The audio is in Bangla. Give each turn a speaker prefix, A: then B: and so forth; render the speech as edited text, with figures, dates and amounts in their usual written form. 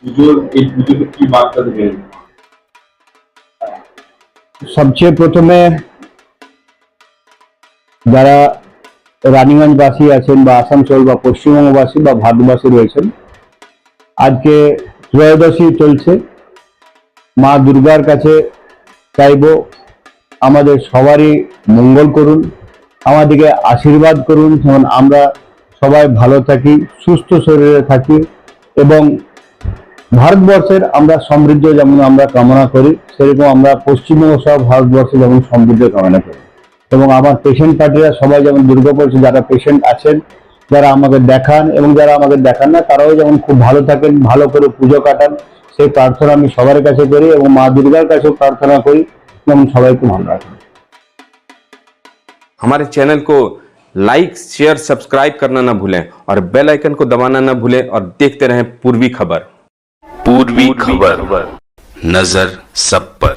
A: পুজোর এই পুজোতে কি বার্তা দেবেন?
B: সবচেয়ে প্রথমে যারা রানীগঞ্জবাসী আছেন বা আসানসোল বা পশ্চিমবঙ্গবাসী বা ভারতবাসী রয়েছেন, আজকে ত্রয়োদশী চলছে। মা দুর্গার কাছে চাইব আমাদের সবারই মঙ্গল করুন, আমাদেরকে আশীর্বাদ করুন, যেমন আমরা সবাই ভালো থাকি, সুস্থ শরীরে থাকি এবং ভারতবর্ষের আমরা সমৃদ্ধ যেমন আমরা কামনা করি, সেরকম আমরা পশ্চিমবঙ্গ সহ ভারতবর্ষে যেমন সমৃদ্ধ কামনা করি। এবং আমার পেশেন্ট পার্টিরা সবাই যেমন দুর্গাপুরে যারা পেশেন্ট আছেন, যারা আমাকে দেখান এবং যারা আমাকে দেখান না, তারাও যেমন খুব ভালো থাকেন, ভালো করে পুজো কাটান, সেই প্রার্থনা আমি সবার কাছে করি এবং মা দুর্গার কাছেও প্রার্থনা করি যেমন সবাইকে ভালো রাখেন।
C: हमारे चैनल को लाइक शेयर सब्सक्राइब करना ना भूलें और बेल आइकन को दबाना ना भूलें और देखते रहें पूर्वी खबर।
D: पूर्वी खबर, नजर सब पर।